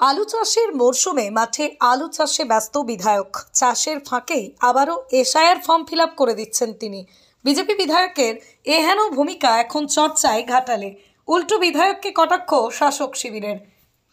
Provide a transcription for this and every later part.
আলু চাষের মরশুমে মাঠে আলু চাষে ব্যস্ত বিধায়ক। চাষের ফাঁকেই আবারও এসআইআর ফর্ম ফিল আপ করে দিচ্ছেন তিনি। বিজেপি বিধায়কের এহেন ভূমিকা এখন চর্চায় ঘাটালে। উল্টো বিধায়ককে কটাক্ষ শাসক শিবিরের।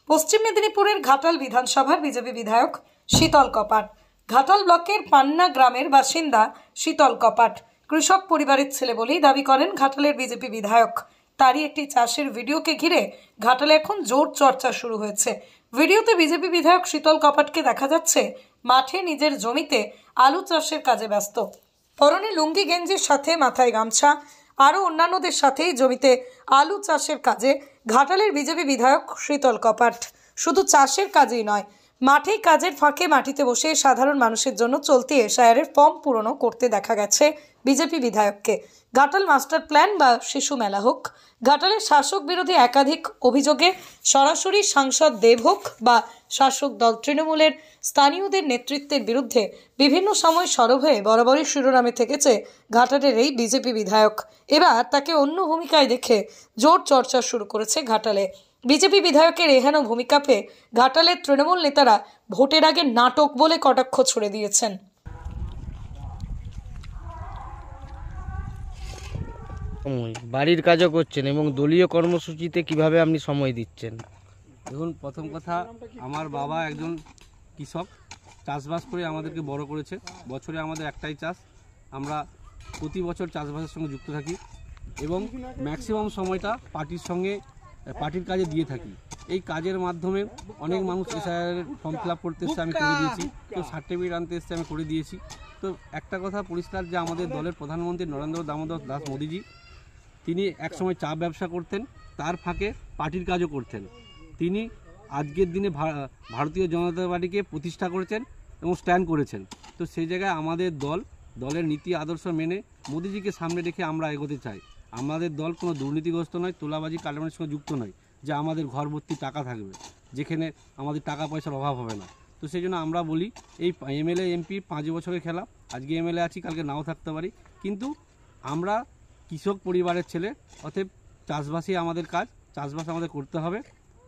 পশ্চিম মেদিনীপুরের ঘাটাল বিধানসভার বিজেপি বিধায়ক শীতল কপাট। ঘাটাল ব্লকের পান্না গ্রামের বাসিন্দা শীতল কপাট কৃষক পরিবারের ছেলে বলেই দাবি করেন ঘাটালের বিজেপি বিধায়ক। তারই একটি চাষের ভিডিওকে ঘিরে ঘাটালে এখন জোর চর্চা শুরু হয়েছে। ভিডিওতে বিজেপি বিধায়ক শীতল কপাটকে দেখা যাচ্ছে মাঠে নিজের জমিতে আলু চাষের কাজে ব্যস্ত। পরনে লুঙ্গি গেঞ্জির সাথে মাথায় গামছা, আরও অন্যান্যদের সাথেই জমিতে আলু চাষের কাজে ঘাটালের বিজেপি বিধায়ক শীতল কপাট। শুধু চাষের কাজেই নয়, মাঠেই কাজের ফাঁকে মাটিতে বসে সাধারণ মানুষের জন্য চলতি এসআইআরের ফর্ম পূরণও করতে দেখা গেছে বিজেপি বিধায়ককে। ঘাটাল মাস্টার প্ল্যান বা শিশু মেলা হোক, ঘাটালের শাসক বিরোধী একাধিক অভিযোগে সরাসরি সাংসদ দেব হোক বা শাসক দল তৃণমূলের স্থানীয়দের নেতৃত্বের বিরুদ্ধে বিভিন্ন সময় সরব হয়ে বরাবরই শিরোনামে থেকেছে ঘাটালের এই বিজেপি বিধায়ক। এবার তাকে অন্য ভূমিকায় দেখে জোর চর্চা শুরু করেছে ঘাটালে। বিজেপি বিধায়কের এহেন ভূমিকা পেয়ে ঘাটালের তৃণমূল নেতারা ভোটের আগে নাটক বলে কটাক্ষ ছুড়ে দিয়েছেন। বাড়ির কাজও করছেন এবং দলীয় কর্মসূচিতে কিভাবে আপনি সময় দিচ্ছেন? দেখুন, প্রথম কথা, আমার বাবা একজন কৃষক, চাষবাস করে আমাদেরকে বড় করেছে। বছরে আমাদের একটাই চাষ, আমরা প্রতি বছর চাষবাসের সঙ্গে যুক্ত থাকি এবং ম্যাক্সিমাম সময়টা পার্টির কাজে দিয়ে থাকি। এই কাজের মাধ্যমে অনেক মানুষ এসআইআর ফর্ম ফিল আপ করতে এসছে, আমি করে দিয়েছি। তো সার্টিফিকেট আনতে এসছে, আমি করে দিয়েছি। তো একটা কথা পরিষ্কার যে আমাদের দলের প্রধানমন্ত্রী নরেন্দ্র দামোদর দাস মোদিজি, তিনি একসময় চা ব্যবসা করতেন, তার ফাঁকে পার্টির কাজও করতেন। তিনি আজকের দিনে ভারতীয় জনতা পার্টিকে প্রতিষ্ঠা করেছেন এবং স্ট্যান্ড করেছেন। তো সেই জায়গায় আমাদের দলের নীতি আদর্শ মেনে মোদিজিকে সামনে রেখে আমরা এগোতে চাই। আমাদের দল কোনো দুর্নীতিগ্রস্ত নয়, তোলাবাজি কাটমানির সঙ্গে যুক্ত নয়, যে আমাদের ঘর ভর্তি টাকা থাকবে, যেখানে আমাদের টাকা পয়সার অভাব হবে না। তো সেই জন্য আমরা বলি, এই এমএলএ এমপি 5 বছরের খেলা। আজকে এমএলএ আছি, কালকে নাও থাকতে পারি, কিন্তু আমরা কৃষক পরিবারের ছেলে, অতএব চাষবাসই আমাদের কাজ, চাষবাস আমাদের করতে হবে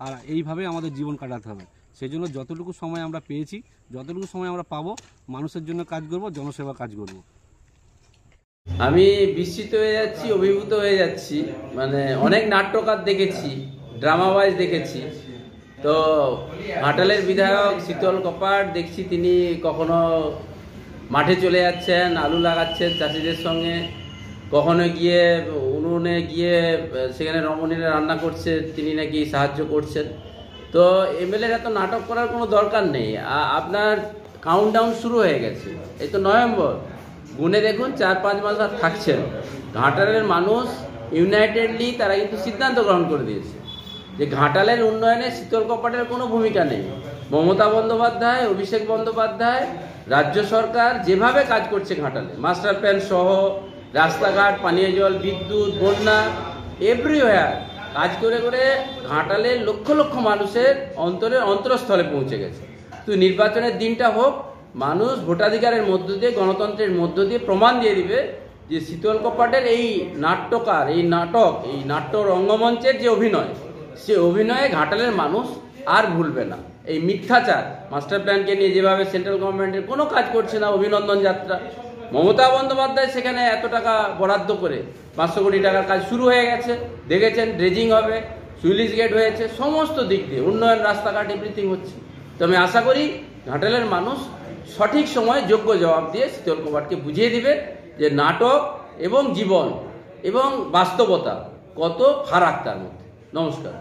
আর এইভাবে আমাদের জীবন কাটাতে হবে। সেই জন্য যতটুকু সময় আমরা পেয়েছি, যতটুকু সময় আমরা পাবো, মানুষের জন্য কাজ করব, জনসেবা কাজ করব। আমি বিস্মিত হয়ে যাচ্ছি, অভিভূত হয়ে যাচ্ছি। মানে অনেক নাট্যকার দেখেছি, ড্রামাবাজ দেখেছি, তো ঘাটালের বিধায়ক শীতল কপাট দেখছি তিনি কখনো মাঠে চলে যাচ্ছেন, আলু লাগাচ্ছেন চাষিদের সঙ্গে, কখনো গিয়ে উনুনে গিয়ে সেখানে রমণীরা রান্না করছে, তিনি নাকি সাহায্য করছেন। তো এমএলএর এত নাটক করার কোনো দরকার নেই। আপনার কাউন্টডাউন শুরু হয়ে গেছে, এই তো নভেম্বর, গুনে দেখুন 4-5 মাস আর থাকছেন। ঘাটালের মানুষ ইউনাইটেডলি তারা কিন্তু সিদ্ধান্ত গ্রহণ করে দিয়েছে যে ঘাটালের উন্নয়নে শীতল কপাটের কোনো ভূমিকা নেই। মমতা বন্দ্যোপাধ্যায়, অভিষেক বন্দ্যোপাধ্যায়, রাজ্য সরকার যেভাবে কাজ করছে ঘাটালে, মাস্টার প্ল্যান সহ রাস্তাঘাট, পানীয় জল, বিদ্যুৎ, বন্যা, এভরিওয়্যার কাজ করে করে ঘাটালের লক্ষ লক্ষ মানুষের অন্তরস্থলে পৌঁছে গেছে। তো নির্বাচনের দিনটা হোক, মানুষ ভোটাধিকারের মধ্য দিয়ে, গণতন্ত্রের মধ্য দিয়ে প্রমাণ দিয়ে দিবে যে শীতল কপাটের এই নাট্যকার, এই নাটক, এই নাট্য রঙ্গমঞ্চের যে অভিনয়, সে অভিনয়ে ঘাটালের মানুষ আর ভুলবে না। এই মিথ্যাচার, মাস্টার প্ল্যানকে নিয়ে যেভাবে সেন্ট্রাল গভর্নমেন্টের কোনো কাজ করছে না, অভিনন্দন যাত্রা, মমতা বন্দ্যোপাধ্যায় সেখানে এত টাকা বরাদ্দ করে 500 কোটি টাকার কাজ শুরু হয়ে গেছে, দেখেছেন, ড্রেজিং হবে, সুইলিশ গেট হয়েছে, সমস্ত দিক দিয়ে উন্নয়ন, রাস্তাঘাট, এভরিথিং হচ্ছে। তো আমি আশা করি ঘাটালের মানুষ সঠিক সময়ে যোগ্য জবাব দিয়ে শীতল কপাটকে বুঝিয়ে দিবে যে নাটক এবং জীবন এবং বাস্তবতা কত ফারাক তার মধ্যে। নমস্কার।